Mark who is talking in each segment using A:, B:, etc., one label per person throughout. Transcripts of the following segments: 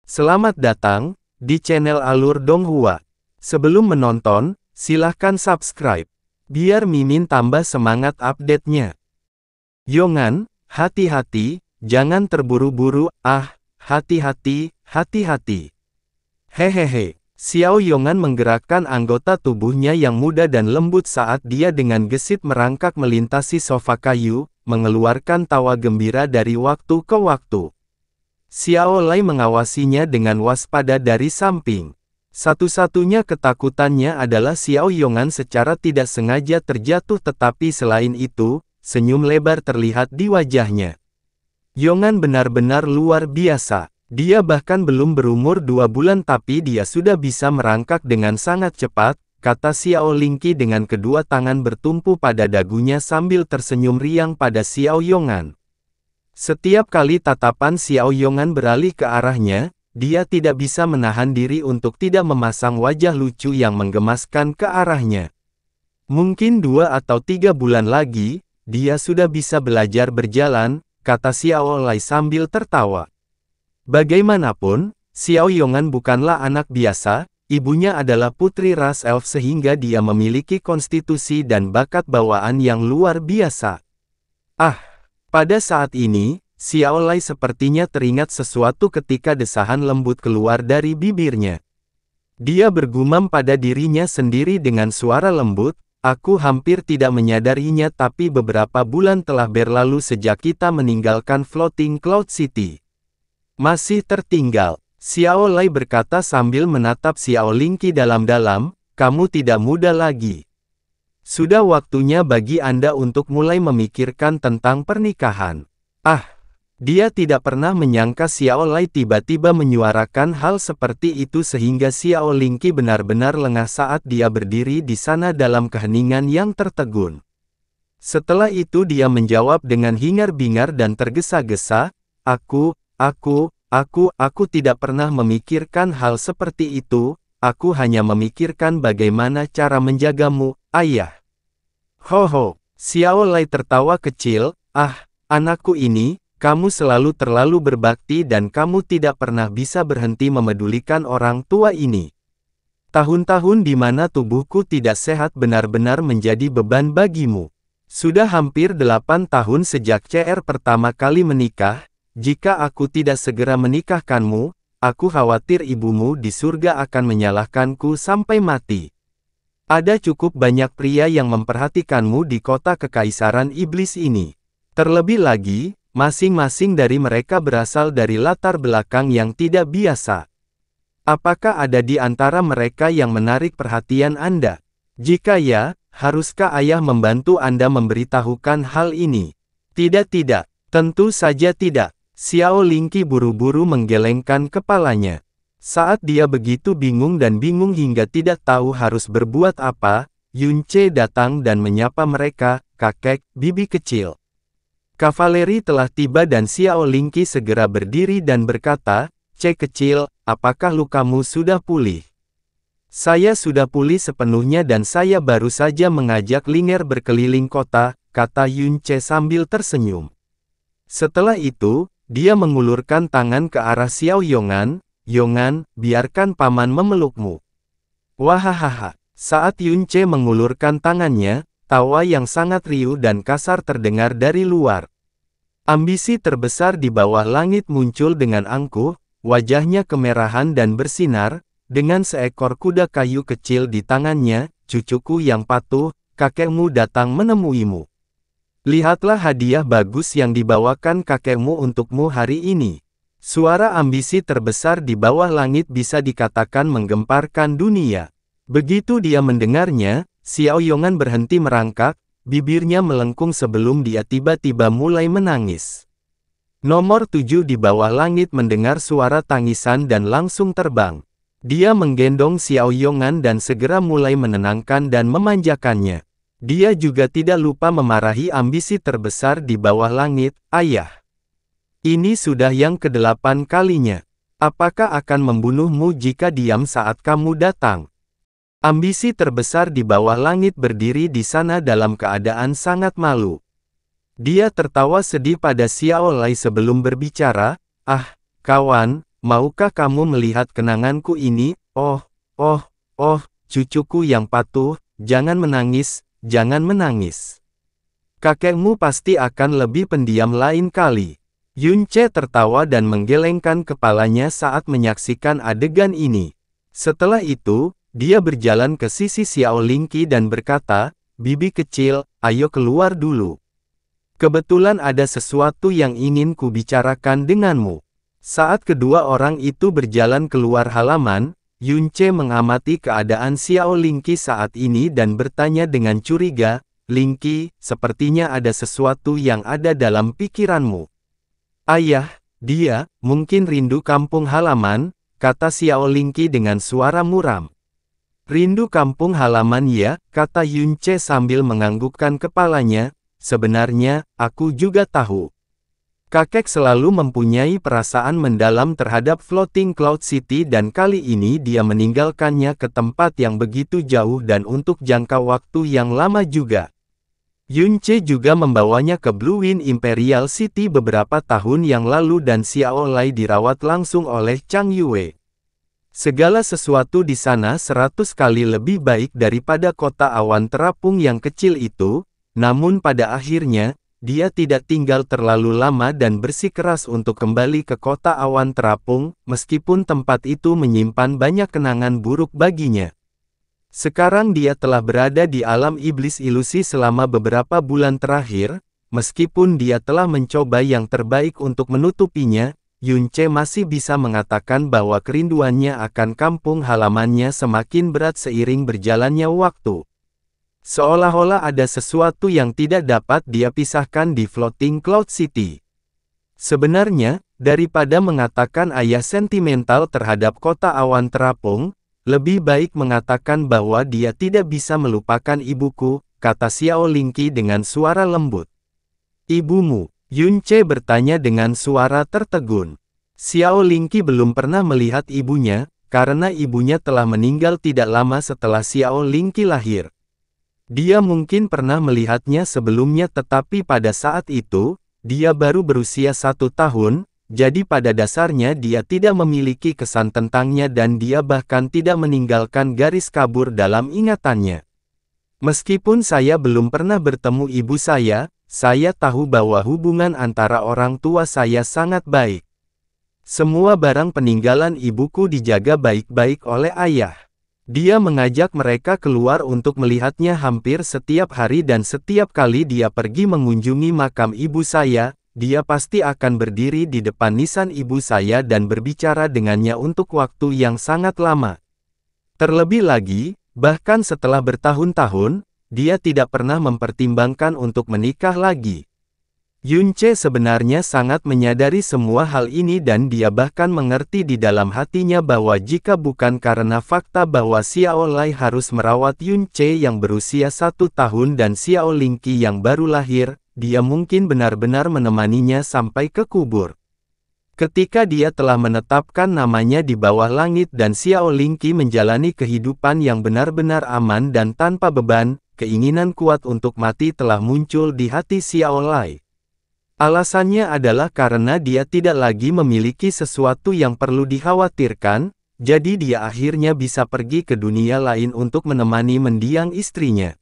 A: Selamat datang di channel Alur Donghua. Sebelum menonton, silahkan subscribe, biar Mimin tambah semangat update-nya. Yongan, hati-hati, jangan terburu-buru, hati-hati, hati-hati. Hehehe, Xiao Yongan menggerakkan anggota tubuhnya yang muda dan lembut saat dia dengan gesit merangkak melintasi sofa kayu, mengeluarkan tawa gembira dari waktu ke waktu. Xiao Lai mengawasinya dengan waspada dari samping. Satu-satunya ketakutannya adalah Xiao Yongan secara tidak sengaja terjatuh, tetapi selain itu, senyum lebar terlihat di wajahnya. Yongan benar-benar luar biasa. Dia bahkan belum berumur 2 bulan tapi dia sudah bisa merangkak dengan sangat cepat, kata Xiao Lingqi dengan kedua tangan bertumpu pada dagunya sambil tersenyum riang pada Xiao Yongan. Setiap kali tatapan Xiao Yongan beralih ke arahnya, dia tidak bisa menahan diri untuk tidak memasang wajah lucu yang menggemaskan ke arahnya. Mungkin 2 atau 3 bulan lagi, dia sudah bisa belajar berjalan, kata Xiao Lai sambil tertawa. Bagaimanapun, Xiao Yongan bukanlah anak biasa, ibunya adalah putri ras elf sehingga dia memiliki konstitusi dan bakat bawaan yang luar biasa. Pada saat ini, Xiao Lai sepertinya teringat sesuatu ketika desahan lembut keluar dari bibirnya. Dia bergumam pada dirinya sendiri dengan suara lembut, aku hampir tidak menyadarinya tapi beberapa bulan telah berlalu sejak kita meninggalkan Floating Cloud City. Masih tertinggal, Xiao Lai berkata sambil menatap Xiao Lingqi dalam-dalam, kamu tidak muda lagi. Sudah waktunya bagi Anda untuk mulai memikirkan tentang pernikahan. Dia tidak pernah menyangka Xiao Lai tiba-tiba menyuarakan hal seperti itu sehingga Xiao Lingqi benar-benar lengah saat dia berdiri di sana dalam keheningan yang tertegun. Setelah itu dia menjawab dengan hingar-bingar dan tergesa-gesa, aku tidak pernah memikirkan hal seperti itu, aku hanya memikirkan bagaimana cara menjagamu, ayah. Hoho, Xiao Lai tertawa kecil, anakku ini, kamu selalu terlalu berbakti dan kamu tidak pernah bisa berhenti memedulikan orang tua ini. Tahun-tahun di mana tubuhku tidak sehat benar-benar menjadi beban bagimu. Sudah hampir 8 tahun sejak CR pertama kali menikah, jika aku tidak segera menikahkanmu, aku khawatir ibumu di surga akan menyalahkanku sampai mati. Ada cukup banyak pria yang memperhatikanmu di kota kekaisaran iblis ini. Terlebih lagi, masing-masing dari mereka berasal dari latar belakang yang tidak biasa. Apakah ada di antara mereka yang menarik perhatian Anda? Jika ya, haruskah ayah membantu Anda memberitahukan hal ini? Tidak, tentu saja tidak. Xiao Lingqi buru-buru menggelengkan kepalanya. Saat dia begitu bingung hingga tidak tahu harus berbuat apa, Yunce datang dan menyapa mereka, kakek, bibi kecil. Kavaleri telah tiba dan Xiao Lingqi segera berdiri dan berkata, Cek kecil, apakah lukamu sudah pulih? Saya sudah pulih sepenuhnya dan saya baru saja mengajak Linger berkeliling kota, kata Yunce sambil tersenyum. Setelah itu, dia mengulurkan tangan ke arah Xiao Yongan, Yongan, biarkan paman memelukmu. Wahahaha, saat Yunce mengulurkan tangannya, tawa yang sangat riuh dan kasar terdengar dari luar. Ambisi terbesar di bawah langit muncul dengan angkuh, wajahnya kemerahan dan bersinar, dengan seekor kuda kayu kecil di tangannya, cucuku yang patuh, kakekmu datang menemuimu. Lihatlah hadiah bagus yang dibawakan kakekmu untukmu hari ini. Suara ambisi terbesar di bawah langit bisa dikatakan menggemparkan dunia. Begitu dia mendengarnya, Xiao Yongan berhenti merangkak, bibirnya melengkung sebelum dia tiba-tiba mulai menangis. Nomor 7 di bawah langit mendengar suara tangisan dan langsung terbang. Dia menggendong Xiao Yongan dan segera mulai menenangkan dan memanjakannya. Dia juga tidak lupa memarahi ambisi terbesar di bawah langit, ayah. Ini sudah yang ke-8 kalinya. Apakah akan membunuhmu jika diam saat kamu datang? Ambisi terbesar di bawah langit berdiri di sana dalam keadaan sangat malu. Dia tertawa sedih pada Xiao Lai sebelum berbicara, kawan, maukah kamu melihat kenanganku ini? Oh, cucuku yang patuh, jangan menangis, jangan menangis. Kakekmu pasti akan lebih pendiam lain kali. Yunce tertawa dan menggelengkan kepalanya saat menyaksikan adegan ini. Setelah itu, dia berjalan ke sisi Xiao Lingqi dan berkata, "Bibi kecil, ayo keluar dulu. Kebetulan ada sesuatu yang ingin kubicarakan denganmu." Saat kedua orang itu berjalan keluar halaman, Yunce mengamati keadaan Xiao Lingqi saat ini dan bertanya dengan curiga, "Lingqi, sepertinya ada sesuatu yang ada dalam pikiranmu." "Ayah, dia mungkin rindu kampung halaman," kata Xiao Lingqi dengan suara muram. "Rindu kampung halaman ya," kata Yunce sambil menganggukkan kepalanya, "sebenarnya, aku juga tahu. Kakek selalu mempunyai perasaan mendalam terhadap Floating Cloud City dan kali ini dia meninggalkannya ke tempat yang begitu jauh dan untuk jangka waktu yang lama juga. Yunce juga membawanya ke Blue Wind Imperial City beberapa tahun yang lalu dan Xiao Lai dirawat langsung oleh Chang Yue. Segala sesuatu di sana 100 kali lebih baik daripada kota awan terapung yang kecil itu, namun pada akhirnya, dia tidak tinggal terlalu lama dan bersikeras untuk kembali ke kota awan terapung, meskipun tempat itu menyimpan banyak kenangan buruk baginya. Sekarang dia telah berada di alam iblis ilusi selama beberapa bulan terakhir, meskipun dia telah mencoba yang terbaik untuk menutupinya, Yunce masih bisa mengatakan bahwa kerinduannya akan kampung halamannya semakin berat seiring berjalannya waktu. Seolah-olah ada sesuatu yang tidak dapat dia pisahkan di Floating Cloud City. Sebenarnya, daripada mengatakan ayah sentimental terhadap kota awan terapung, lebih baik mengatakan bahwa dia tidak bisa melupakan ibuku, kata Xiao Lingqi dengan suara lembut. "Ibumu?" Yunce bertanya dengan suara tertegun. Xiao Lingqi belum pernah melihat ibunya, karena ibunya telah meninggal tidak lama setelah Xiao Lingqi lahir. Dia mungkin pernah melihatnya sebelumnya tetapi pada saat itu, dia baru berusia 1 tahun, jadi pada dasarnya dia tidak memiliki kesan tentangnya dan dia bahkan tidak meninggalkan garis kabur dalam ingatannya. "Meskipun saya belum pernah bertemu ibu saya tahu bahwa hubungan antara orang tua saya sangat baik. Semua barang peninggalan ibuku dijaga baik-baik oleh ayah. Dia mengajak mereka keluar untuk melihatnya hampir setiap hari dan setiap kali dia pergi mengunjungi makam ibu saya, dia pasti akan berdiri di depan nisan ibu saya dan berbicara dengannya untuk waktu yang sangat lama. Terlebih lagi, bahkan setelah bertahun-tahun, dia tidak pernah mempertimbangkan untuk menikah lagi." Yunce sebenarnya sangat menyadari semua hal ini dan dia bahkan mengerti di dalam hatinya bahwa jika bukan karena fakta bahwa Xiao Lai harus merawat Yunce yang berusia 1 tahun dan Xiao Lingqi yang baru lahir, dia mungkin benar-benar menemaninya sampai ke kubur. Ketika dia telah menetapkan namanya di bawah langit dan Xiao Lingqi menjalani kehidupan yang benar-benar aman dan tanpa beban, keinginan kuat untuk mati telah muncul di hati Xiao Lai. Alasannya adalah karena dia tidak lagi memiliki sesuatu yang perlu dikhawatirkan, jadi dia akhirnya bisa pergi ke dunia lain untuk menemani mendiang istrinya.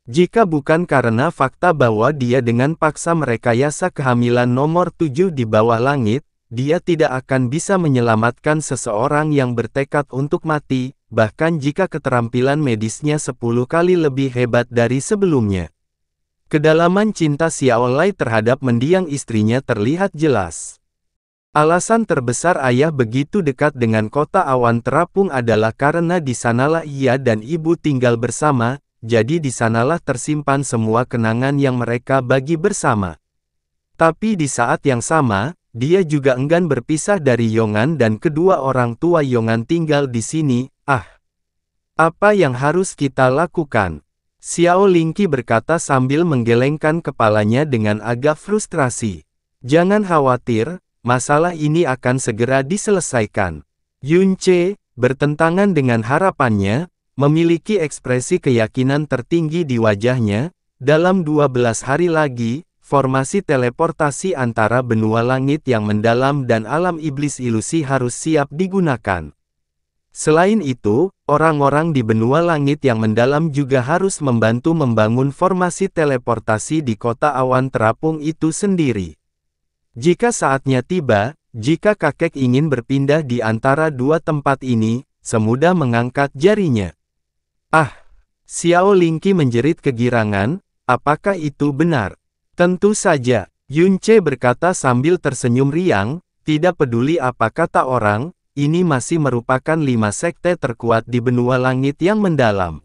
A: Jika bukan karena fakta bahwa dia dengan paksa merekayasa kehamilan nomor 7 di bawah langit, dia tidak akan bisa menyelamatkan seseorang yang bertekad untuk mati, bahkan jika keterampilan medisnya 10 kali lebih hebat dari sebelumnya. Kedalaman cinta Xiao Lai terhadap mendiang istrinya terlihat jelas. Alasan terbesar ayah begitu dekat dengan kota awan terapung adalah karena di sanalah ia dan ibu tinggal bersama, jadi di sanalah tersimpan semua kenangan yang mereka bagi bersama. Tapi di saat yang sama, dia juga enggan berpisah dari Yongan dan kedua orang tua Yongan tinggal di sini. Apa yang harus kita lakukan? Xiao Lingqi berkata sambil menggelengkan kepalanya dengan agak frustrasi. "Jangan khawatir, masalah ini akan segera diselesaikan." Yunce, bertentangan dengan harapannya, memiliki ekspresi keyakinan tertinggi di wajahnya. "Dalam 12 hari lagi, formasi teleportasi antara benua langit yang mendalam dan alam iblis ilusi harus siap digunakan. Selain itu, orang-orang di benua langit yang mendalam juga harus membantu membangun formasi teleportasi di kota awan terapung itu sendiri. Jika saatnya tiba, jika kakek ingin berpindah di antara dua tempat ini, semudah mengangkat jarinya. Ah! Xiao Lingqi menjerit kegirangan, apakah itu benar? Tentu saja, Yunce berkata sambil tersenyum riang, tidak peduli apa kata orang, ini masih merupakan 5 sekte terkuat di benua langit yang mendalam.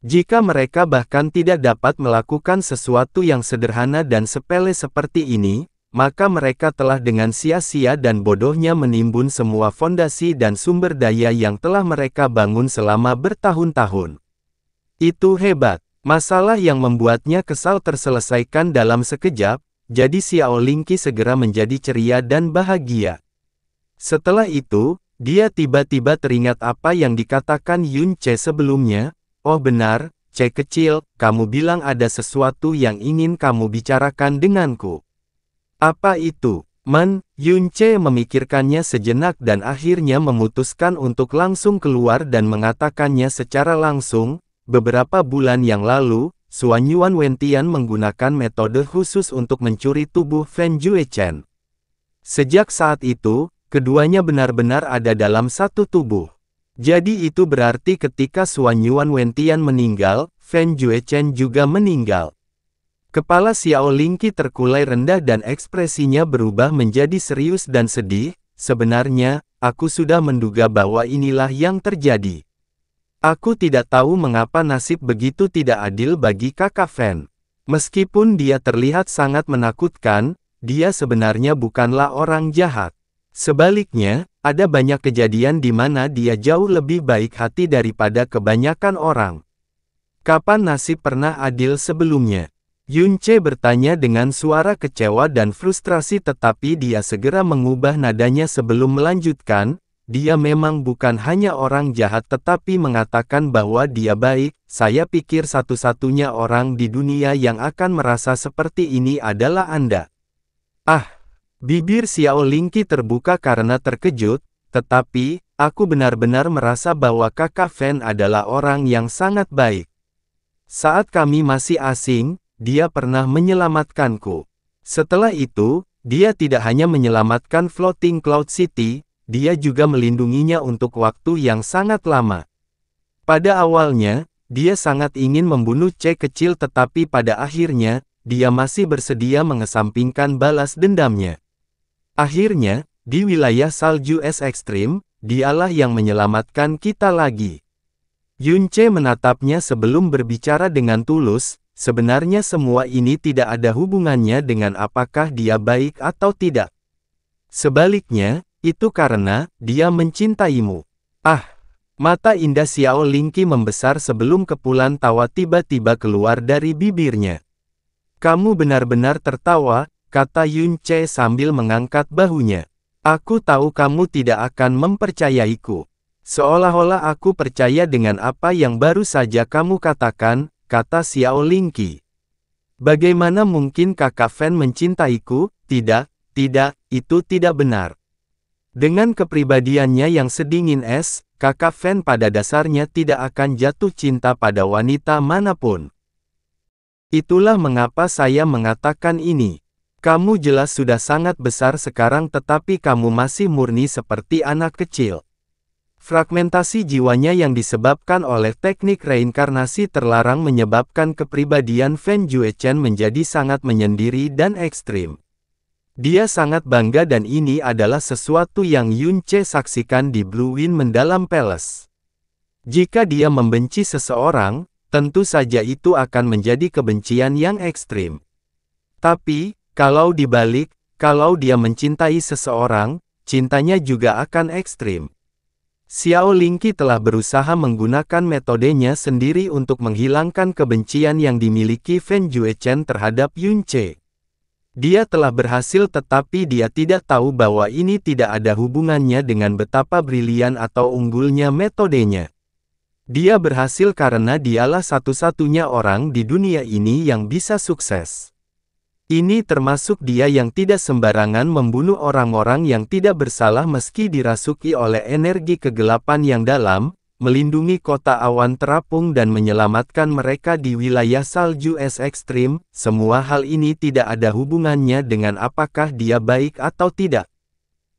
A: Jika mereka bahkan tidak dapat melakukan sesuatu yang sederhana dan sepele seperti ini, maka mereka telah dengan sia-sia dan bodohnya menimbun semua fondasi dan sumber daya yang telah mereka bangun selama bertahun-tahun. Itu hebat. Masalah yang membuatnya kesal terselesaikan dalam sekejap, jadi Xiao Lingqi segera menjadi ceria dan bahagia. Setelah itu, dia tiba-tiba teringat apa yang dikatakan Yun Ce sebelumnya. Oh benar, Ce kecil, kamu bilang ada sesuatu yang ingin kamu bicarakan denganku. Apa itu? Yun Ce memikirkannya sejenak dan akhirnya memutuskan untuk langsung keluar dan mengatakannya secara langsung. Beberapa bulan yang lalu, Xuan Yuan Wentian menggunakan metode khusus untuk mencuri tubuh Fen Juechen. Sejak saat itu, keduanya benar-benar ada dalam satu tubuh. Jadi itu berarti ketika Xuan Yuan Wentian meninggal, Fen Juechen juga meninggal. Kepala Xiao Lingqi terkulai rendah dan ekspresinya berubah menjadi serius dan sedih. Sebenarnya, aku sudah menduga bahwa inilah yang terjadi. Aku tidak tahu mengapa nasib begitu tidak adil bagi kakak Fen. Meskipun dia terlihat sangat menakutkan, dia sebenarnya bukanlah orang jahat. Sebaliknya, ada banyak kejadian di mana dia jauh lebih baik hati daripada kebanyakan orang. Kapan nasib pernah adil sebelumnya? Yun Ce bertanya dengan suara kecewa dan frustrasi tetapi dia segera mengubah nadanya sebelum melanjutkan. Dia memang bukan hanya orang jahat tetapi mengatakan bahwa dia baik. Saya pikir satu-satunya orang di dunia yang akan merasa seperti ini adalah Anda. Ah! Bibir Xiao Lingqi terbuka karena terkejut, tetapi, aku benar-benar merasa bahwa kakak Fen adalah orang yang sangat baik. Saat kami masih asing, dia pernah menyelamatkanku. Setelah itu, dia tidak hanya menyelamatkan Floating Cloud City, dia juga melindunginya untuk waktu yang sangat lama. Pada awalnya, dia sangat ingin membunuh Ce kecil tetapi pada akhirnya, dia masih bersedia mengesampingkan balas dendamnya. Akhirnya, di wilayah salju es ekstrim, dialah yang menyelamatkan kita lagi. Yun Ce menatapnya sebelum berbicara dengan tulus, sebenarnya semua ini tidak ada hubungannya dengan apakah dia baik atau tidak. Sebaliknya, itu karena dia mencintaimu. Ah! Mata indah Xiao Lingqi membesar sebelum kepulan tawa tiba-tiba keluar dari bibirnya. Kamu benar-benar tertawa, kata Yun Ce sambil mengangkat bahunya. Aku tahu kamu tidak akan mempercayaiku. Seolah-olah aku percaya dengan apa yang baru saja kamu katakan, kata Xiao Lingqi. Bagaimana mungkin kakak Fen mencintaiku? Tidak, itu tidak benar. Dengan kepribadiannya yang sedingin es, kakak Fen pada dasarnya tidak akan jatuh cinta pada wanita manapun. Itulah mengapa saya mengatakan ini. Kamu jelas sudah sangat besar sekarang tetapi kamu masih murni seperti anak kecil. Fragmentasi jiwanya yang disebabkan oleh teknik reinkarnasi terlarang menyebabkan kepribadian Fen Juechen menjadi sangat menyendiri dan ekstrim. Dia sangat bangga dan ini adalah sesuatu yang Yun Ce saksikan di Blue Wind Mendalam Palace. Jika dia membenci seseorang, tentu saja itu akan menjadi kebencian yang ekstrim. Tapi, kalau dibalik, kalau dia mencintai seseorang, cintanya juga akan ekstrim. Xiao Lingqi telah berusaha menggunakan metodenya sendiri untuk menghilangkan kebencian yang dimiliki Fen Juechen terhadap Yun Ce. Dia telah berhasil tetapi dia tidak tahu bahwa ini tidak ada hubungannya dengan betapa brilian atau unggulnya metodenya. Dia berhasil karena dialah satu-satunya orang di dunia ini yang bisa sukses. Ini termasuk dia yang tidak sembarangan membunuh orang-orang yang tidak bersalah meski dirasuki oleh energi kegelapan yang dalam, melindungi kota awan terapung dan menyelamatkan mereka di wilayah salju es ekstrim. Semua hal ini tidak ada hubungannya dengan apakah dia baik atau tidak.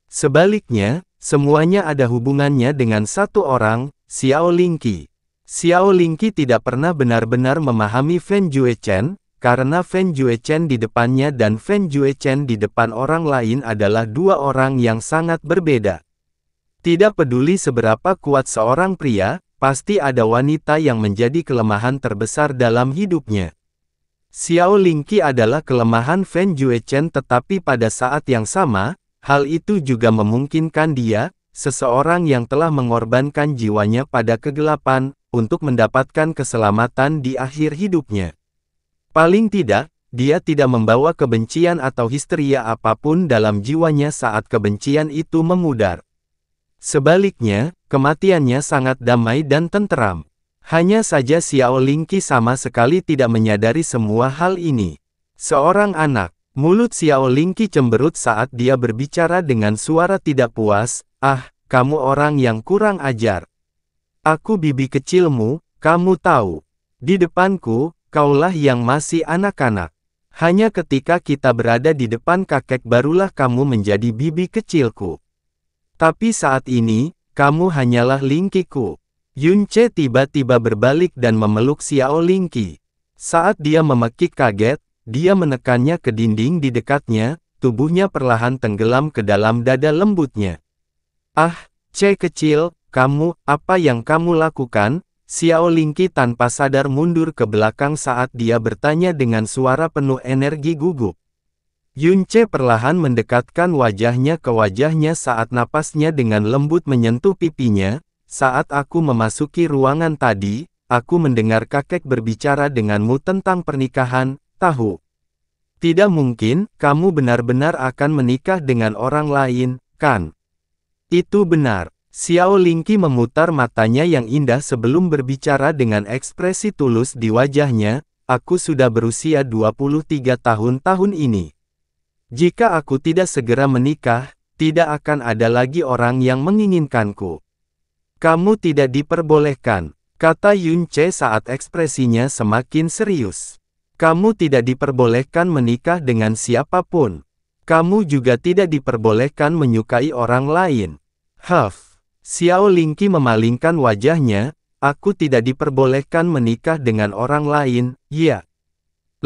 A: Sebaliknya, semuanya ada hubungannya dengan satu orang, Xiao Lingqi. Xiao Lingqi tidak pernah benar-benar memahami Fen Juechen, karena Fen Juechen di depannya dan Fen Juechen di depan orang lain adalah dua orang yang sangat berbeda. Tidak peduli seberapa kuat seorang pria, pasti ada wanita yang menjadi kelemahan terbesar dalam hidupnya. Xiao Lingqi adalah kelemahan Fen Juechen, tetapi pada saat yang sama, hal itu juga memungkinkan dia, seseorang yang telah mengorbankan jiwanya pada kegelapan, untuk mendapatkan keselamatan di akhir hidupnya. Paling tidak, dia tidak membawa kebencian atau histeria apapun dalam jiwanya saat kebencian itu memudar. Sebaliknya, kematiannya sangat damai dan tenteram. Hanya saja Xiao Lingqi sama sekali tidak menyadari semua hal ini. Seorang anak, mulut Xiao Lingqi cemberut saat dia berbicara dengan suara tidak puas, "Ah, kamu orang yang kurang ajar. Aku bibi kecilmu, kamu tahu. Di depanku, kaulah yang masih anak-anak. Hanya ketika kita berada di depan kakek barulah kamu menjadi bibi kecilku. Tapi saat ini, kamu hanyalah Lingqiku." Yunce tiba-tiba berbalik dan memeluk Xiao Lingqi. Saat dia memekik kaget, dia menekannya ke dinding di dekatnya, tubuhnya perlahan tenggelam ke dalam dada lembutnya. "Ah, C kecil, kamu, apa yang kamu lakukan?" Xiao Lingqi tanpa sadar mundur ke belakang saat dia bertanya dengan suara penuh energi gugup. Yunce perlahan mendekatkan wajahnya ke wajahnya saat napasnya dengan lembut menyentuh pipinya. "Saat aku memasuki ruangan tadi, aku mendengar kakek berbicara denganmu tentang pernikahan, tahu? Tidak mungkin, kamu benar-benar akan menikah dengan orang lain, kan?" "Itu benar." Xiao Lingqi memutar matanya yang indah sebelum berbicara dengan ekspresi tulus di wajahnya, "Aku sudah berusia 23 tahun ini. Jika aku tidak segera menikah, tidak akan ada lagi orang yang menginginkanku." "Kamu tidak diperbolehkan," kata Yunce saat ekspresinya semakin serius. "Kamu tidak diperbolehkan menikah dengan siapapun. Kamu juga tidak diperbolehkan menyukai orang lain." Xiao Lingqi memalingkan wajahnya, "Aku tidak diperbolehkan menikah dengan orang lain, ya.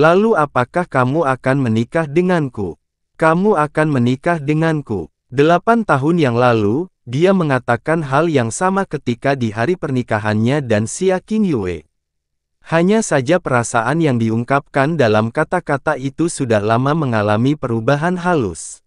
A: Lalu apakah kamu akan menikah denganku? Kamu akan menikah denganku." 8 tahun yang lalu, dia mengatakan hal yang sama ketika di hari pernikahannya dan Xia Qingyue. Hanya saja perasaan yang diungkapkan dalam kata-kata itu sudah lama mengalami perubahan halus.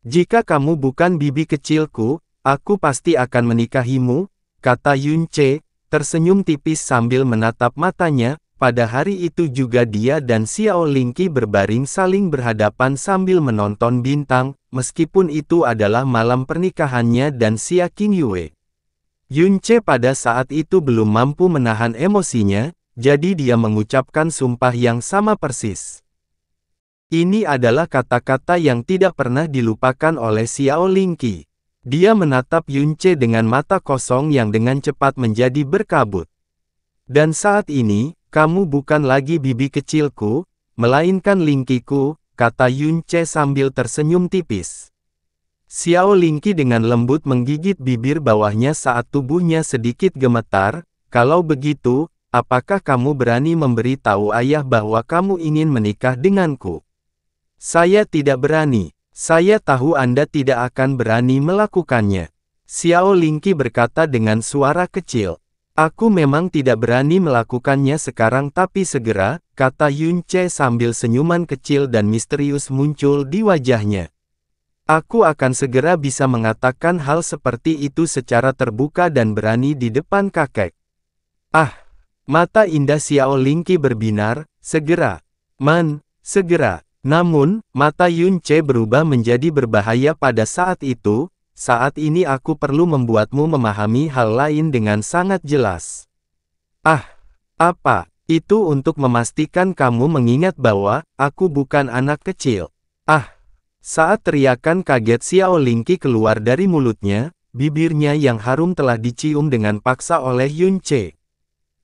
A: "Jika kamu bukan bibi kecilku, aku pasti akan menikahimu," kata Yunce, tersenyum tipis sambil menatap matanya. Pada hari itu juga dia dan Xiao Lingqi berbaring saling berhadapan sambil menonton bintang, meskipun itu adalah malam pernikahannya dan Xia Qingyue. Yunce pada saat itu belum mampu menahan emosinya, jadi dia mengucapkan sumpah yang sama persis. Ini adalah kata-kata yang tidak pernah dilupakan oleh Xiao Lingqi. Dia menatap Yunce dengan mata kosong yang dengan cepat menjadi berkabut. "Dan saat ini, kamu bukan lagi bibi kecilku, melainkan Lingqiku," kata Yunce sambil tersenyum tipis. Xiao Lingqi dengan lembut menggigit bibir bawahnya saat tubuhnya sedikit gemetar. "Kalau begitu, apakah kamu berani memberitahu ayah bahwa kamu ingin menikah denganku?" "Saya tidak berani. Saya tahu Anda tidak akan berani melakukannya," Xiao Lingqi berkata dengan suara kecil. "Aku memang tidak berani melakukannya sekarang tapi segera," kata Yunce sambil senyuman kecil dan misterius muncul di wajahnya. "Aku akan segera bisa mengatakan hal seperti itu secara terbuka dan berani di depan kakek." "Ah!" Mata indah Xiao Lingqi berbinar, "Segera. Segera." Namun, mata Yunce berubah menjadi berbahaya pada saat itu. "Saat ini aku perlu membuatmu memahami hal lain dengan sangat jelas." "Ah, apa?" Itu untuk memastikan kamu mengingat bahwa, aku bukan anak kecil. Ah! Saat teriakan kaget Xiao Lingqi keluar dari mulutnya, bibirnya yang harum telah dicium dengan paksa oleh Yun Ce.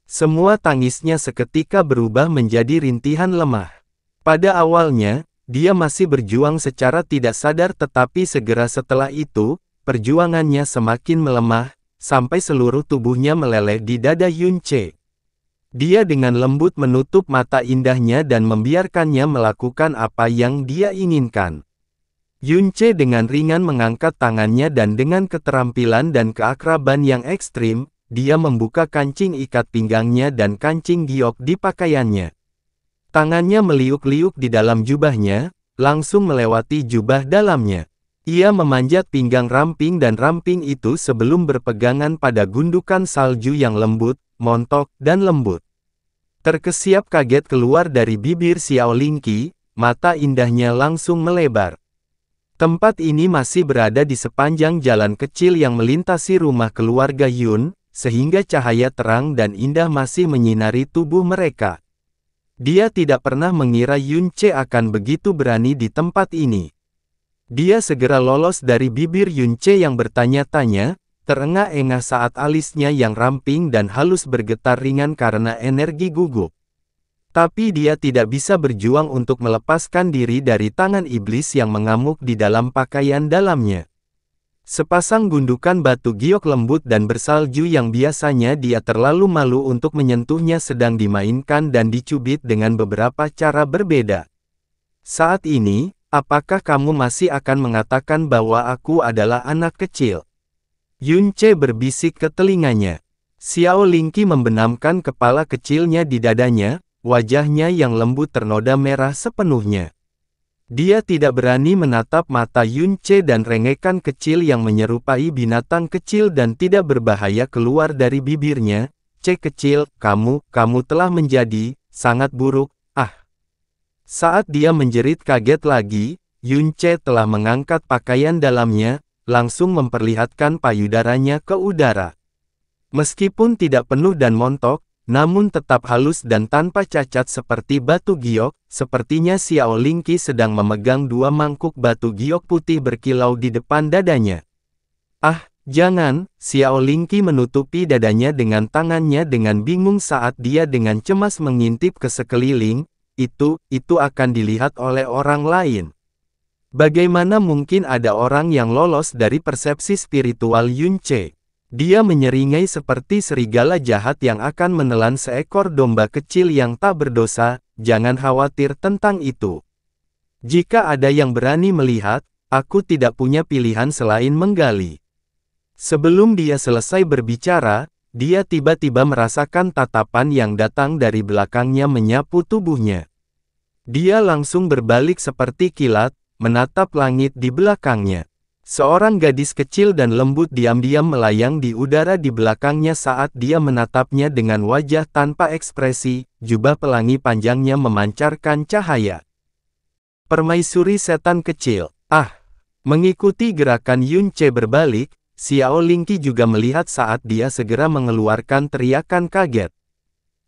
A: Semua tangisnya seketika berubah menjadi rintihan lemah. Pada awalnya, dia masih berjuang secara tidak sadar tetapi segera setelah itu, perjuangannya semakin melemah, sampai seluruh tubuhnya meleleh di dada Yun Ce. Dia dengan lembut menutup mata indahnya dan membiarkannya melakukan apa yang dia inginkan. Yun Ce dengan ringan mengangkat tangannya dan dengan keterampilan dan keakraban yang ekstrim, dia membuka kancing ikat pinggangnya dan kancing giok di pakaiannya. Tangannya meliuk-liuk di dalam jubahnya, langsung melewati jubah dalamnya. Ia memanjat pinggang ramping dan ramping itu sebelum berpegangan pada gundukan salju yang lembut, montok, dan lembut. Terkesiap kaget keluar dari bibir Xiao Lingqi, mata indahnya langsung melebar. Tempat ini masih berada di sepanjang jalan kecil yang melintasi rumah keluarga Yun, sehingga cahaya terang dan indah masih menyinari tubuh mereka. Dia tidak pernah mengira Yun Ce akan begitu berani di tempat ini. Dia segera lolos dari bibir Yun Ce yang bertanya-tanya, terengah-engah saat alisnya yang ramping dan halus bergetar ringan karena energi gugup. Tapi dia tidak bisa berjuang untuk melepaskan diri dari tangan iblis yang mengamuk di dalam pakaian dalamnya. Sepasang gundukan batu giok lembut dan bersalju yang biasanya dia terlalu malu untuk menyentuhnya sedang dimainkan dan dicubit dengan beberapa cara berbeda. Saat ini, apakah kamu masih akan mengatakan bahwa aku adalah anak kecil? Yun Ce berbisik ke telinganya. Xiao Lingqi membenamkan kepala kecilnya di dadanya. Wajahnya yang lembut ternoda merah sepenuhnya. Dia tidak berani menatap mata Yun Ce dan rengekan kecil yang menyerupai binatang kecil dan tidak berbahaya keluar dari bibirnya. Ce kecil, kamu telah menjadi sangat buruk, ah. Saat dia menjerit kaget lagi, Yun Ce telah mengangkat pakaian dalamnya, langsung memperlihatkan payudaranya ke udara. Meskipun tidak penuh dan montok, namun tetap halus dan tanpa cacat seperti batu giok, sepertinya Xiao Lingqi sedang memegang dua mangkuk batu giok putih berkilau di depan dadanya. Ah, jangan, Xiao Lingqi menutupi dadanya dengan tangannya dengan bingung saat dia dengan cemas mengintip ke sekeliling, itu akan dilihat oleh orang lain. Bagaimana mungkin ada orang yang lolos dari persepsi spiritual Yun Ce? Dia menyeringai seperti serigala jahat yang akan menelan seekor domba kecil yang tak berdosa, jangan khawatir tentang itu. Jika ada yang berani melihat, aku tidak punya pilihan selain menggali. Sebelum dia selesai berbicara, dia tiba-tiba merasakan tatapan yang datang dari belakangnya menyapu tubuhnya. Dia langsung berbalik seperti kilat, menatap langit di belakangnya. Seorang gadis kecil dan lembut diam-diam melayang di udara di belakangnya saat dia menatapnya dengan wajah tanpa ekspresi, jubah pelangi panjangnya memancarkan cahaya. Permaisuri setan kecil, ah! Mengikuti gerakan Yun Ce berbalik, Xiao Lingqi juga melihat saat dia segera mengeluarkan teriakan kaget.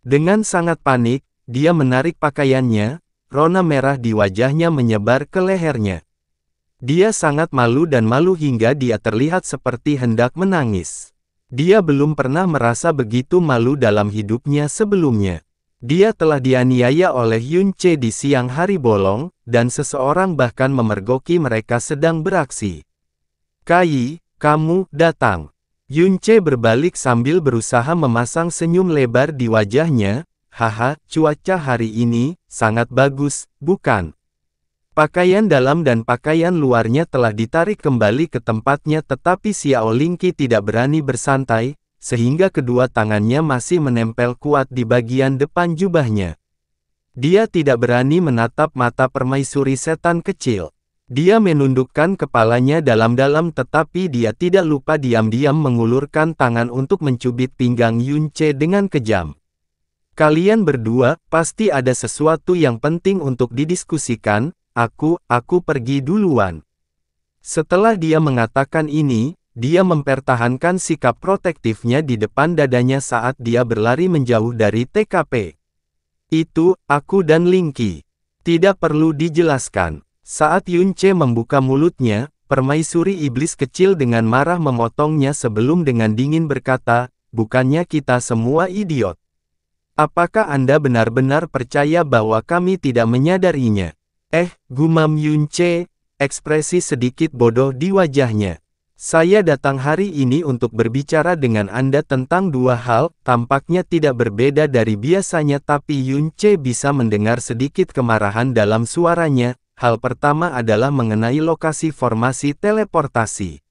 A: Dengan sangat panik, dia menarik pakaiannya, rona merah di wajahnya menyebar ke lehernya. Dia sangat malu dan malu hingga dia terlihat seperti hendak menangis. Dia belum pernah merasa begitu malu dalam hidupnya sebelumnya. Dia telah dianiaya oleh Yun Ce di siang hari bolong, dan seseorang bahkan memergoki mereka sedang beraksi. Kai, kamu datang. Yun Ce berbalik sambil berusaha memasang senyum lebar di wajahnya. Haha, cuaca hari ini sangat bagus, bukan? Pakaian dalam dan pakaian luarnya telah ditarik kembali ke tempatnya tetapi Xiao Lingqi tidak berani bersantai, sehingga kedua tangannya masih menempel kuat di bagian depan jubahnya. Dia tidak berani menatap mata permaisuri setan kecil. Dia menundukkan kepalanya dalam-dalam tetapi dia tidak lupa diam-diam mengulurkan tangan untuk mencubit pinggang Yun Ce dengan kejam. Kalian berdua, pasti ada sesuatu yang penting untuk didiskusikan. Aku pergi duluan. Setelah dia mengatakan ini, dia mempertahankan sikap protektifnya di depan dadanya saat dia berlari menjauh dari TKP. Itu, aku dan Linky. Tidak perlu dijelaskan. Saat Yunce membuka mulutnya, permaisuri iblis kecil dengan marah memotongnya sebelum dengan dingin berkata, bukannya kita semua idiot. Apakah Anda benar-benar percaya bahwa kami tidak menyadarinya? Gumam Yunce, ekspresi sedikit bodoh di wajahnya. Saya datang hari ini untuk berbicara dengan Anda tentang dua hal, tampaknya tidak berbeda dari biasanya tapi Yunce bisa mendengar sedikit kemarahan dalam suaranya. Hal pertama adalah mengenai lokasi formasi teleportasi.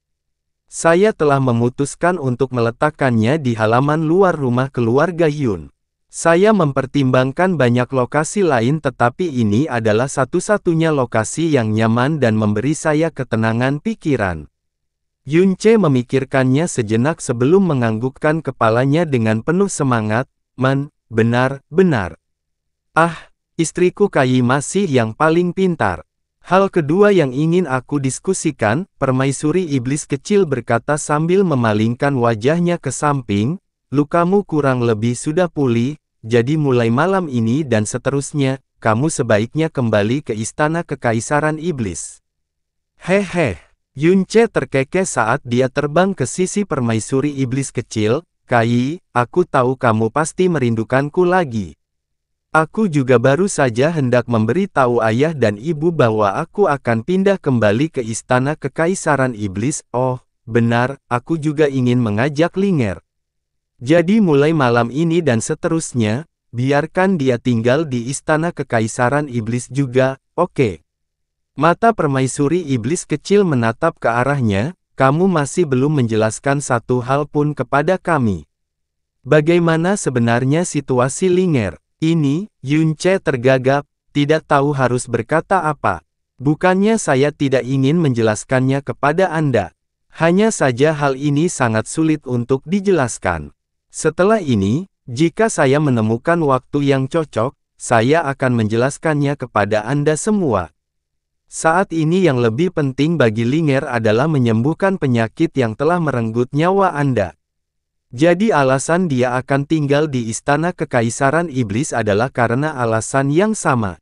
A: Saya telah memutuskan untuk meletakkannya di halaman luar rumah keluarga Yun. Saya mempertimbangkan banyak lokasi lain tetapi ini adalah satu-satunya lokasi yang nyaman dan memberi saya ketenangan pikiran. Yunce memikirkannya sejenak sebelum menganggukkan kepalanya dengan penuh semangat, benar-benar. Istriku Kai masih yang paling pintar. Hal kedua yang ingin aku diskusikan, permaisuri iblis kecil berkata sambil memalingkan wajahnya ke samping, lukamu kurang lebih sudah pulih, jadi mulai malam ini dan seterusnya, kamu sebaiknya kembali ke istana kekaisaran iblis. Yunce terkekeh saat dia terbang ke sisi permaisuri iblis kecil, Kai, aku tahu kamu pasti merindukanku lagi. Aku juga baru saja hendak memberi tahu ayah dan ibu bahwa aku akan pindah kembali ke istana kekaisaran iblis. Oh, benar, aku juga ingin mengajak Linger. Jadi mulai malam ini dan seterusnya, biarkan dia tinggal di istana kekaisaran iblis juga, oke? Mata permaisuri iblis kecil menatap ke arahnya, kamu masih belum menjelaskan satu hal pun kepada kami. Bagaimana sebenarnya situasi Linger? Ini, Yunce tergagap, tidak tahu harus berkata apa. Bukannya saya tidak ingin menjelaskannya kepada Anda. Hanya saja hal ini sangat sulit untuk dijelaskan. Setelah ini, jika saya menemukan waktu yang cocok, saya akan menjelaskannya kepada Anda semua. Saat ini yang lebih penting bagi Linger adalah menyembuhkan penyakit yang telah merenggut nyawa Anda. Jadi alasan dia akan tinggal di istana kekaisaran iblis adalah karena alasan yang sama.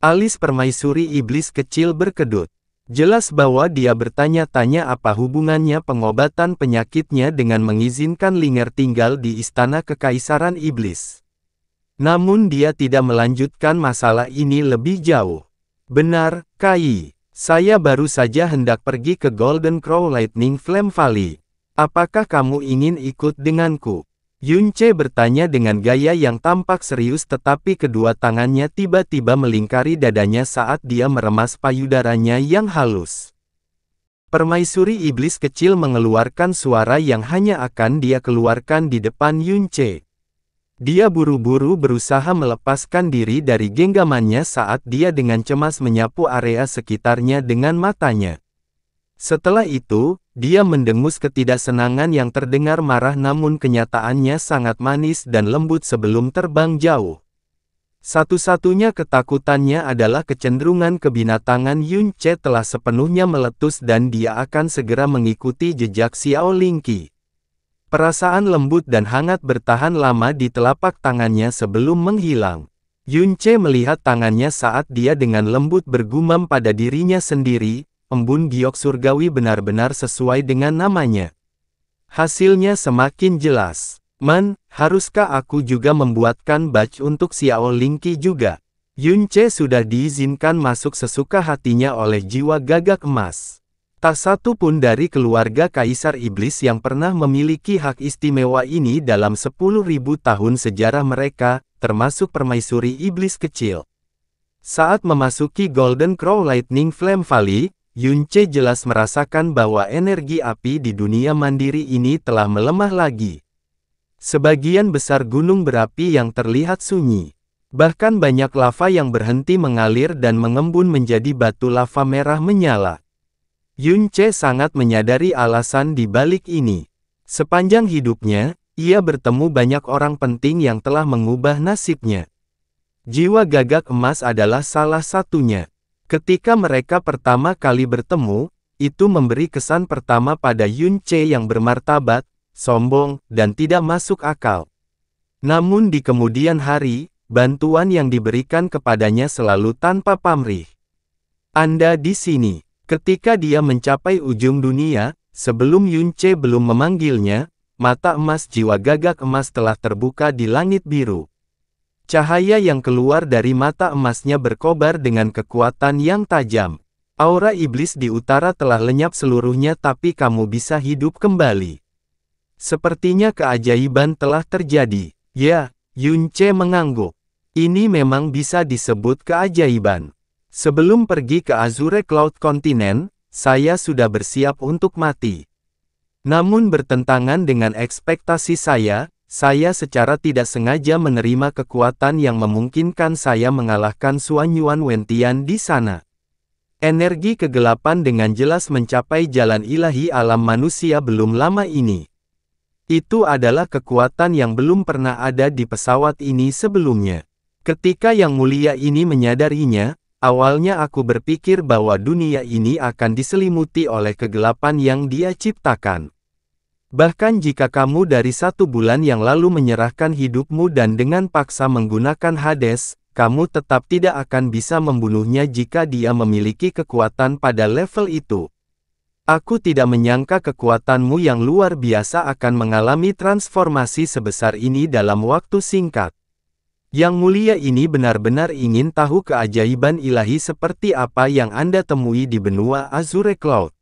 A: Alis permaisuri iblis kecil berkedut. Jelas bahwa dia bertanya-tanya apa hubungannya pengobatan penyakitnya dengan mengizinkan Linger tinggal di istana kekaisaran iblis. Namun dia tidak melanjutkan masalah ini lebih jauh. Benar, Kai. Saya baru saja hendak pergi ke Golden Crow Lightning Flame Valley. Apakah kamu ingin ikut denganku? Yunce bertanya dengan gaya yang tampak serius tetapi kedua tangannya tiba-tiba melingkari dadanya saat dia meremas payudaranya yang halus. Permaisuri iblis kecil mengeluarkan suara yang hanya akan dia keluarkan di depan Yunce. Dia buru-buru berusaha melepaskan diri dari genggamannya saat dia dengan cemas menyapu area sekitarnya dengan matanya. Setelah itu, dia mendengus ketidaksenangan yang terdengar marah namun kenyataannya sangat manis dan lembut sebelum terbang jauh. Satu-satunya ketakutannya adalah kecenderungan kebinatangan Yunce telah sepenuhnya meletus dan dia akan segera mengikuti jejak Xiao Linky. Perasaan lembut dan hangat bertahan lama di telapak tangannya sebelum menghilang. Yunce melihat tangannya saat dia dengan lembut bergumam pada dirinya sendiri, embun giok surgawi benar-benar sesuai dengan namanya. Hasilnya semakin jelas. Haruskah aku juga membuatkan badge untuk Xiao Linky juga? Yunce sudah diizinkan masuk sesuka hatinya oleh jiwa gagak emas. Tak satu pun dari keluarga Kaisar Iblis yang pernah memiliki hak istimewa ini dalam 10.000 tahun sejarah mereka, termasuk permaisuri iblis kecil. Saat memasuki Golden Crow Lightning Flame Valley, Yunce jelas merasakan bahwa energi api di dunia mandiri ini telah melemah lagi. Sebagian besar gunung berapi yang terlihat sunyi. Bahkan banyak lava yang berhenti mengalir dan mengembun menjadi batu lava merah menyala. Yunce sangat menyadari alasan di balik ini. Sepanjang hidupnya, ia bertemu banyak orang penting yang telah mengubah nasibnya. Jiwa gagak emas adalah salah satunya. Ketika mereka pertama kali bertemu, itu memberi kesan pertama pada Yunce yang bermartabat, sombong, dan tidak masuk akal. Namun di kemudian hari, bantuan yang diberikan kepadanya selalu tanpa pamrih. Anda di sini. Ketika dia mencapai ujung dunia, sebelum Yunce belum memanggilnya, mata emas jiwa gagak emas telah terbuka di langit biru. Cahaya yang keluar dari mata emasnya berkobar dengan kekuatan yang tajam. Aura iblis di utara telah lenyap seluruhnya, tapi kamu bisa hidup kembali. Sepertinya keajaiban telah terjadi. Ya, Yunce mengangguk. Ini memang bisa disebut keajaiban. Sebelum pergi ke Azure Cloud Continent, saya sudah bersiap untuk mati. Namun bertentangan dengan ekspektasi saya secara tidak sengaja menerima kekuatan yang memungkinkan saya mengalahkan Xuan Yuan Wentian di sana. Energi kegelapan dengan jelas mencapai jalan ilahi alam manusia belum lama ini. Itu adalah kekuatan yang belum pernah ada di pesawat ini sebelumnya. Ketika Yang Mulia ini menyadarinya, awalnya aku berpikir bahwa dunia ini akan diselimuti oleh kegelapan yang dia ciptakan. Bahkan jika kamu dari 1 bulan yang lalu menyerahkan hidupmu dan dengan paksa menggunakan Hades, kamu tetap tidak akan bisa membunuhnya jika dia memiliki kekuatan pada level itu. Aku tidak menyangka kekuatanmu yang luar biasa akan mengalami transformasi sebesar ini dalam waktu singkat. Yang Mulia ini benar-benar ingin tahu keajaiban ilahi seperti apa yang Anda temui di benua Azure Cloud.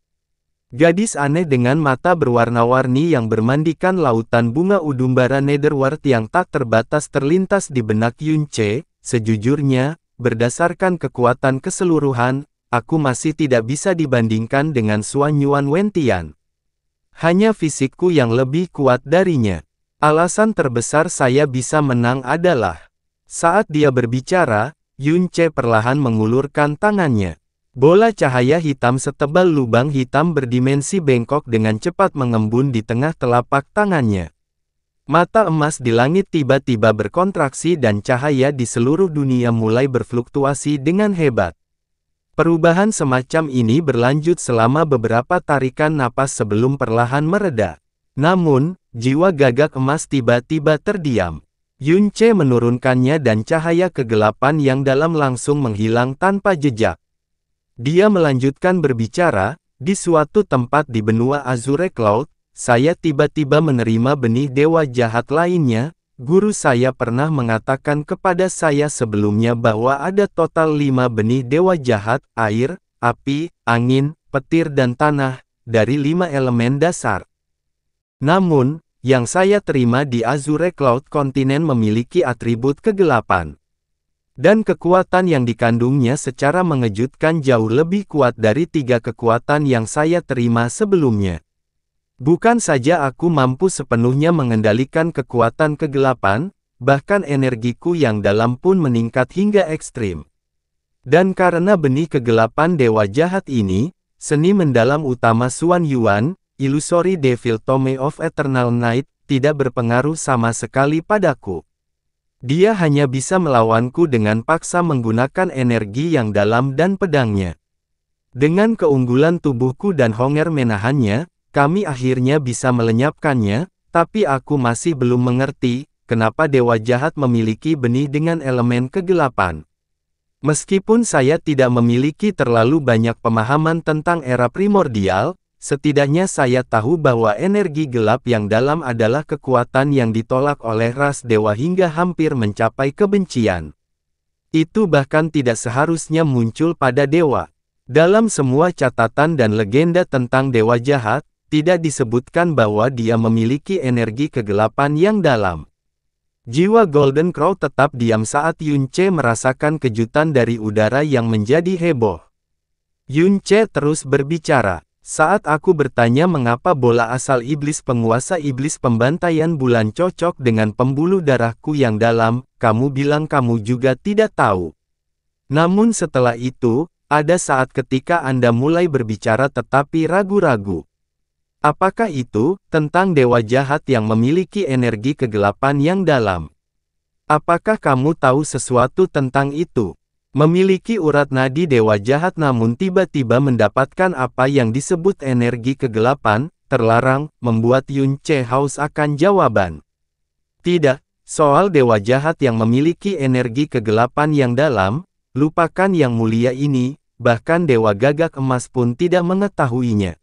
A: Gadis aneh dengan mata berwarna-warni yang bermandikan lautan bunga udumbara Netherworld yang tak terbatas terlintas di benak Yunce. Sejujurnya, berdasarkan kekuatan keseluruhan, aku masih tidak bisa dibandingkan dengan Xuan Yuan Wentian. Hanya fisikku yang lebih kuat darinya. Alasan terbesar saya bisa menang adalah, saat dia berbicara, Yunce perlahan mengulurkan tangannya. Bola cahaya hitam setebal lubang hitam berdimensi bengkok dengan cepat mengembun di tengah telapak tangannya. Mata emas di langit tiba-tiba berkontraksi dan cahaya di seluruh dunia mulai berfluktuasi dengan hebat. Perubahan semacam ini berlanjut selama beberapa tarikan napas sebelum perlahan mereda. Namun, jiwa gagak emas tiba-tiba terdiam. Yunce menurunkannya dan cahaya kegelapan yang dalam langsung menghilang tanpa jejak. Dia melanjutkan berbicara, di suatu tempat di benua Azure Cloud, saya tiba-tiba menerima benih dewa jahat lainnya. Guru saya pernah mengatakan kepada saya sebelumnya bahwa ada total 5 benih dewa jahat, air, api, angin, petir dan tanah, dari 5 elemen dasar. Namun, yang saya terima di Azure Cloud Continent memiliki atribut kegelapan. Dan kekuatan yang dikandungnya secara mengejutkan jauh lebih kuat dari 3 kekuatan yang saya terima sebelumnya. Bukan saja aku mampu sepenuhnya mengendalikan kekuatan kegelapan, bahkan energiku yang dalam pun meningkat hingga ekstrim. Dan karena benih kegelapan dewa jahat ini, seni mendalam utama Xuan Yuan, Illusory Devil Tome of Eternal Night, tidak berpengaruh sama sekali padaku. Dia hanya bisa melawanku dengan paksa menggunakan energi yang dalam dan pedangnya. Dengan keunggulan tubuhku dan honger menahannya, kami akhirnya bisa melenyapkannya, tapi aku masih belum mengerti, kenapa dewa jahat memiliki benih dengan elemen kegelapan. Meskipun saya tidak memiliki terlalu banyak pemahaman tentang era primordial, setidaknya saya tahu bahwa energi gelap yang dalam adalah kekuatan yang ditolak oleh ras dewa hingga hampir mencapai kebencian. Itu bahkan tidak seharusnya muncul pada dewa. Dalam semua catatan dan legenda tentang dewa jahat, tidak disebutkan bahwa dia memiliki energi kegelapan yang dalam. Jiwa Golden Crow tetap diam saat Yunce merasakan kejutan dari udara yang menjadi heboh. Yunce terus berbicara. Saat aku bertanya mengapa bola asal iblis penguasa iblis pembantaian bulan cocok dengan pembuluh darahku yang dalam, kamu bilang kamu juga tidak tahu. Namun setelah itu, ada saat ketika Anda mulai berbicara tetapi ragu-ragu. Apakah itu, tentang dewa jahat yang memiliki energi kegelapan yang dalam? Apakah kamu tahu sesuatu tentang itu? Memiliki urat nadi dewa jahat namun tiba-tiba mendapatkan apa yang disebut energi kegelapan, terlarang, membuat Yunce haus akan jawaban. Tidak, Soal dewa jahat yang memiliki energi kegelapan yang dalam, lupakan yang mulia ini, bahkan dewa gagak emas pun tidak mengetahuinya.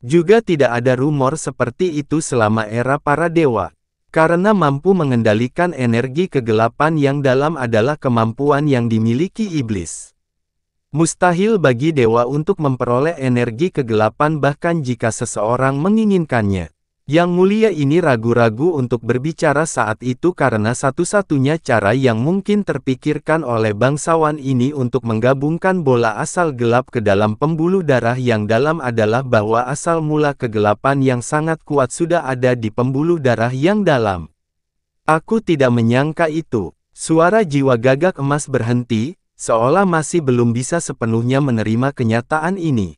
A: Juga tidak ada rumor seperti itu selama era para dewa. Karena mampu mengendalikan energi kegelapan yang dalam adalah kemampuan yang dimiliki iblis. Mustahil bagi dewa untuk memperoleh energi kegelapan bahkan jika seseorang menginginkannya. Yang mulia ini ragu-ragu untuk berbicara saat itu karena satu-satunya cara yang mungkin terpikirkan oleh bangsawan ini untuk menggabungkan bola asal gelap ke dalam pembuluh darah yang dalam adalah bahwa asal mula kegelapan yang sangat kuat sudah ada di pembuluh darah yang dalam. Aku tidak menyangka itu. Suara jiwa gagak emas berhenti, seolah masih belum bisa sepenuhnya menerima kenyataan ini.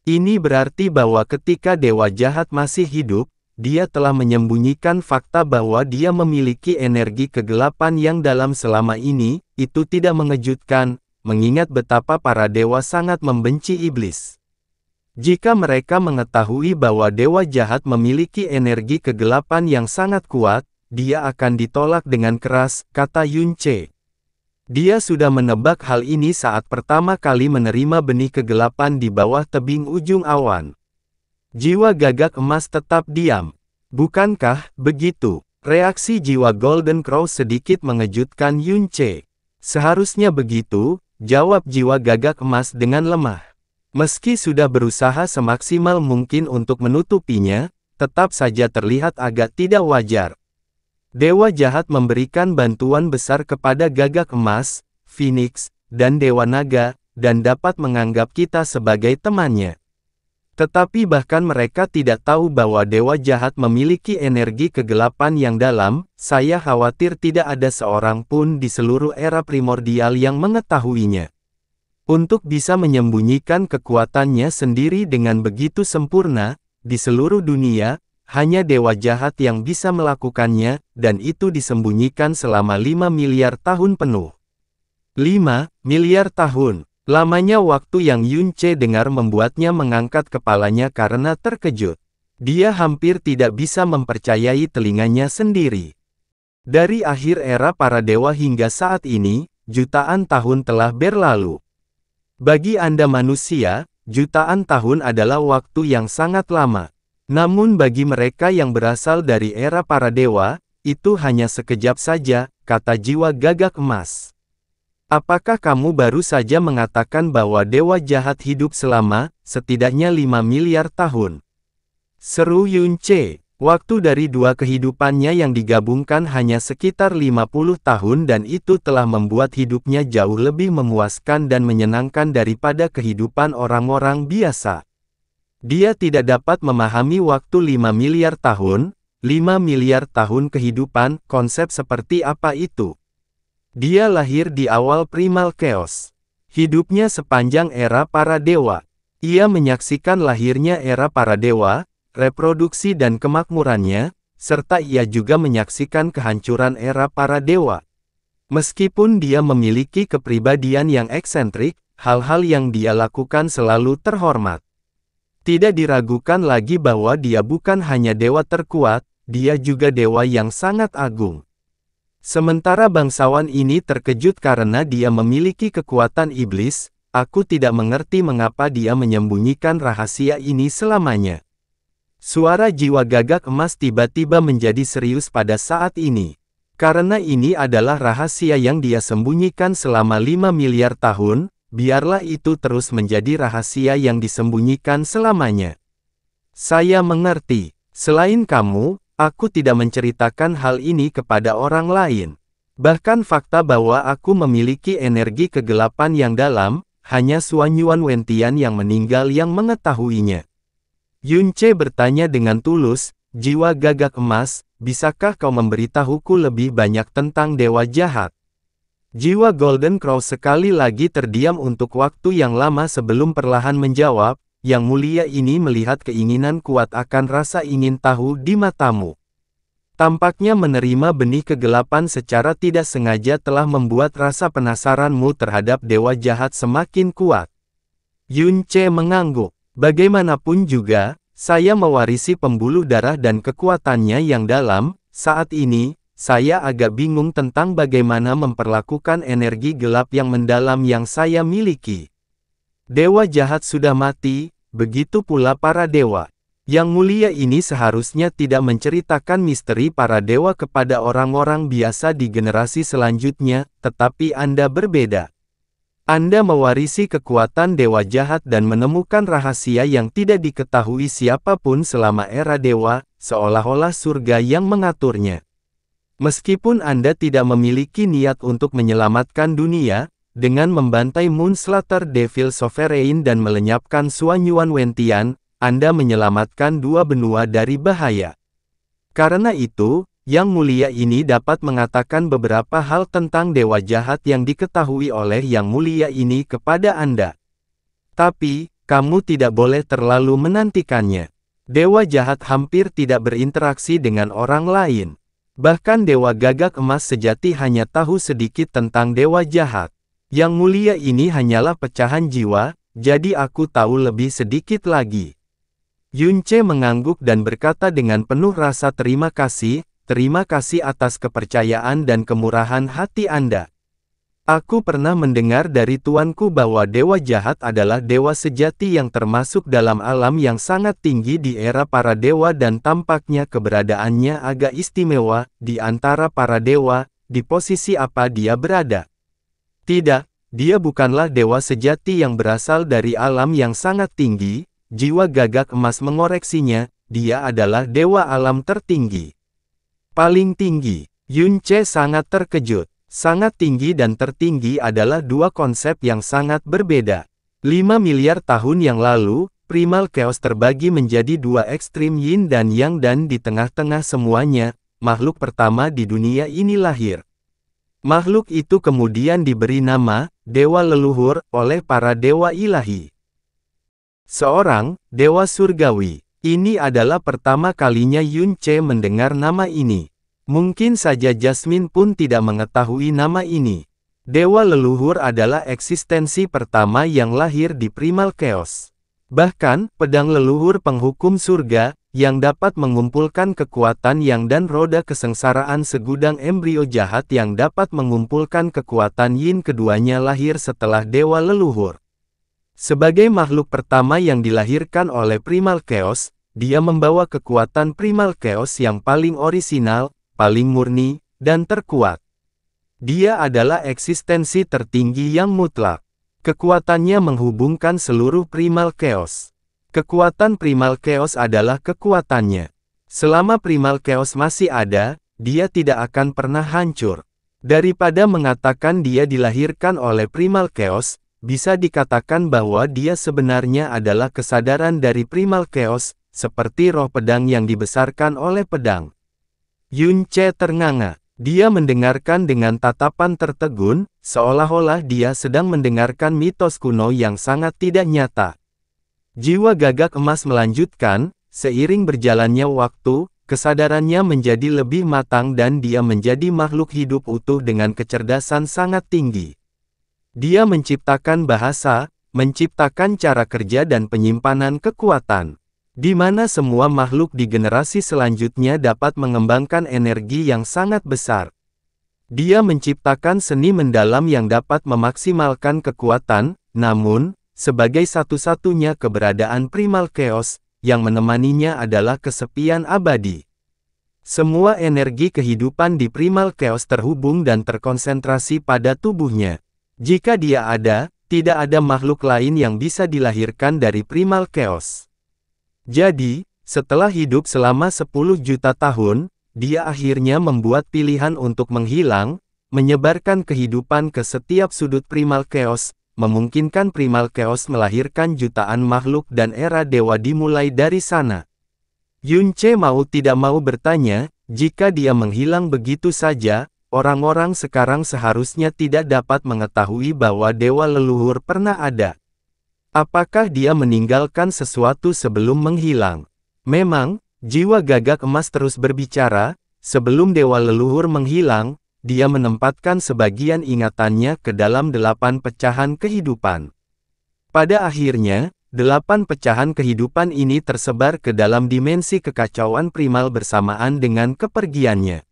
A: Ini berarti bahwa ketika dewa jahat masih hidup, dia telah menyembunyikan fakta bahwa dia memiliki energi kegelapan yang dalam selama ini. Itu tidak mengejutkan, mengingat betapa para dewa sangat membenci iblis. Jika mereka mengetahui bahwa dewa jahat memiliki energi kegelapan yang sangat kuat, dia akan ditolak dengan keras, kata Yunce. Dia sudah menebak hal ini saat pertama kali menerima benih kegelapan di bawah tebing ujung awan. Jiwa gagak emas tetap diam. Bukankah begitu? Reaksi jiwa Golden Crow sedikit mengejutkan Yunce. Seharusnya begitu, jawab jiwa gagak emas dengan lemah. Meski sudah berusaha semaksimal mungkin untuk menutupinya, tetap saja terlihat agak tidak wajar. Dewa jahat memberikan bantuan besar kepada gagak emas, Phoenix, dan Dewa Naga, dan dapat menganggap kita sebagai temannya. Tetapi bahkan mereka tidak tahu bahwa dewa jahat memiliki energi kegelapan yang dalam. Saya khawatir tidak ada seorang pun di seluruh era primordial yang mengetahuinya. Untuk bisa menyembunyikan kekuatannya sendiri dengan begitu sempurna, di seluruh dunia, hanya dewa jahat yang bisa melakukannya, dan itu disembunyikan selama 5 miliar tahun penuh. 5 miliar tahun. Lamanya waktu yang Yunce dengar membuatnya mengangkat kepalanya karena terkejut. Dia hampir tidak bisa mempercayai telinganya sendiri. Dari akhir era para dewa hingga saat ini, jutaan tahun telah berlalu. Bagi Anda manusia, jutaan tahun adalah waktu yang sangat lama. Namun bagi mereka yang berasal dari era para dewa, itu hanya sekejap saja, kata jiwa gagak emas. Apakah kamu baru saja mengatakan bahwa dewa jahat hidup selama, setidaknya 5 miliar tahun? Seru Yunce. Waktu dari dua kehidupannya yang digabungkan hanya sekitar 50 tahun dan itu telah membuat hidupnya jauh lebih memuaskan dan menyenangkan daripada kehidupan orang-orang biasa. Dia tidak dapat memahami waktu 5 miliar tahun, 5 miliar tahun kehidupan, konsep seperti apa itu. Dia lahir di awal Primal Chaos. Hidupnya sepanjang era para dewa. Ia menyaksikan lahirnya era para dewa, reproduksi dan kemakmurannya, serta ia juga menyaksikan kehancuran era para dewa. Meskipun dia memiliki kepribadian yang eksentrik, hal-hal yang dia lakukan selalu terhormat. Tidak diragukan lagi bahwa dia bukan hanya dewa terkuat, dia juga dewa yang sangat agung. Sementara bangsawan ini terkejut karena dia memiliki kekuatan iblis, aku tidak mengerti mengapa dia menyembunyikan rahasia ini selamanya. Suara jiwa gagak emas tiba-tiba menjadi serius pada saat ini. Karena ini adalah rahasia yang dia sembunyikan selama 5 miliar tahun, biarlah itu terus menjadi rahasia yang disembunyikan selamanya. Saya mengerti. Selain kamu, aku tidak menceritakan hal ini kepada orang lain. Bahkan fakta bahwa aku memiliki energi kegelapan yang dalam, hanya Xuan Yuan Wentian yang meninggal yang mengetahuinya. Yunce bertanya dengan tulus, jiwa gagak emas, bisakah kau memberitahuku lebih banyak tentang dewa jahat? Jiwa Golden Crow sekali lagi terdiam untuk waktu yang lama sebelum perlahan menjawab, yang mulia ini melihat keinginan kuat akan rasa ingin tahu di matamu. Tampaknya menerima benih kegelapan secara tidak sengaja telah membuat rasa penasaranmu terhadap dewa jahat semakin kuat. Yunce mengangguk. Bagaimanapun juga, saya mewarisi pembuluh darah dan kekuatannya yang dalam. Saat ini, saya agak bingung tentang bagaimana memperlakukan energi gelap yang mendalam yang saya miliki. Dewa jahat sudah mati, begitu pula para dewa. Yang mulia ini seharusnya tidak menceritakan misteri para dewa kepada orang-orang biasa di generasi selanjutnya, tetapi Anda berbeda. Anda mewarisi kekuatan dewa jahat dan menemukan rahasia yang tidak diketahui siapapun selama era dewa, seolah-olah surga yang mengaturnya. Meskipun Anda tidak memiliki niat untuk menyelamatkan dunia, dengan membantai Moonslater Devil Sovereign dan melenyapkan Suanyuan Wentian, Anda menyelamatkan dua benua dari bahaya. Karena itu, Yang Mulia ini dapat mengatakan beberapa hal tentang dewa jahat yang diketahui oleh Yang Mulia ini kepada Anda. Tapi, kamu tidak boleh terlalu menantikannya. Dewa jahat hampir tidak berinteraksi dengan orang lain. Bahkan Dewa Gagak Emas sejati hanya tahu sedikit tentang dewa jahat. Yang Mulia ini hanyalah pecahan jiwa, jadi aku tahu lebih sedikit lagi. Yunce mengangguk dan berkata dengan penuh rasa terima kasih atas kepercayaan dan kemurahan hati Anda. Aku pernah mendengar dari tuanku bahwa dewa jahat adalah dewa sejati yang termasuk dalam alam yang sangat tinggi di era para dewa dan tampaknya keberadaannya agak istimewa di antara para dewa, di posisi apa dia berada. Tidak, dia bukanlah dewa sejati yang berasal dari alam yang sangat tinggi. Jiwa Gagak Emas mengoreksinya, dia adalah dewa alam tertinggi. Paling tinggi. Yunce sangat terkejut. Sangat tinggi dan tertinggi adalah dua konsep yang sangat berbeda. 5 miliar tahun yang lalu, primal chaos terbagi menjadi dua ekstrim yin dan yang dan di tengah-tengah semuanya, makhluk pertama di dunia ini lahir. Makhluk itu kemudian diberi nama, Dewa Leluhur, oleh para dewa ilahi. Seorang dewa surgawi. Ini adalah pertama kalinya Yunce mendengar nama ini. Mungkin saja Jasmine pun tidak mengetahui nama ini. Dewa leluhur adalah eksistensi pertama yang lahir di primal chaos. Bahkan, pedang leluhur penghukum surga, yang dapat mengumpulkan kekuatan yang dan roda kesengsaraan segudang embrio jahat yang dapat mengumpulkan kekuatan yin keduanya lahir setelah dewa leluhur. Sebagai makhluk pertama yang dilahirkan oleh primal chaos, dia membawa kekuatan primal chaos yang paling orisinal, paling murni, dan terkuat. Dia adalah eksistensi tertinggi yang mutlak. Kekuatannya menghubungkan seluruh primal chaos. Kekuatan primal chaos adalah kekuatannya. Selama primal chaos masih ada, dia tidak akan pernah hancur. Daripada mengatakan dia dilahirkan oleh primal chaos, bisa dikatakan bahwa dia sebenarnya adalah kesadaran dari primal chaos, seperti roh pedang yang dibesarkan oleh pedang. Yunce ternganga. Dia mendengarkan dengan tatapan tertegun, seolah-olah dia sedang mendengarkan mitos kuno yang sangat tidak nyata. Jiwa Gagak Emas melanjutkan, seiring berjalannya waktu, kesadarannya menjadi lebih matang dan dia menjadi makhluk hidup utuh dengan kecerdasan sangat tinggi. Dia menciptakan bahasa, menciptakan cara kerja dan penyimpanan kekuatan, di mana semua makhluk di generasi selanjutnya dapat mengembangkan energi yang sangat besar. Dia menciptakan seni mendalam yang dapat memaksimalkan kekuatan, namun, sebagai satu-satunya keberadaan primal chaos, yang menemaninya adalah kesepian abadi. Semua energi kehidupan di primal chaos terhubung dan terkonsentrasi pada tubuhnya. Jika dia ada, tidak ada makhluk lain yang bisa dilahirkan dari primal chaos. Jadi, setelah hidup selama 10 juta tahun, dia akhirnya membuat pilihan untuk menghilang, menyebarkan kehidupan ke setiap sudut primal chaos, memungkinkan primal chaos melahirkan jutaan makhluk dan era dewa dimulai dari sana. Yunce mau tidak mau bertanya, jika dia menghilang begitu saja, orang-orang sekarang seharusnya tidak dapat mengetahui bahwa dewa leluhur pernah ada. Apakah dia meninggalkan sesuatu sebelum menghilang? Memang, jiwa Gagak Emas terus berbicara, sebelum dewa leluhur menghilang, dia menempatkan sebagian ingatannya ke dalam 8 pecahan kehidupan. Pada akhirnya, 8 pecahan kehidupan ini tersebar ke dalam dimensi kekacauan primal bersamaan dengan kepergiannya.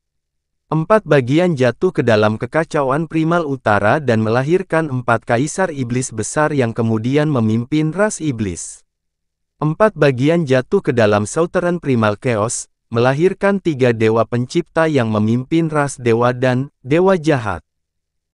A: Empat bagian jatuh ke dalam kekacauan primal utara dan melahirkan empat kaisar iblis besar yang kemudian memimpin ras iblis. Empat bagian jatuh ke dalam Southern Primal Chaos, melahirkan tiga dewa pencipta yang memimpin ras dewa dan dewa jahat.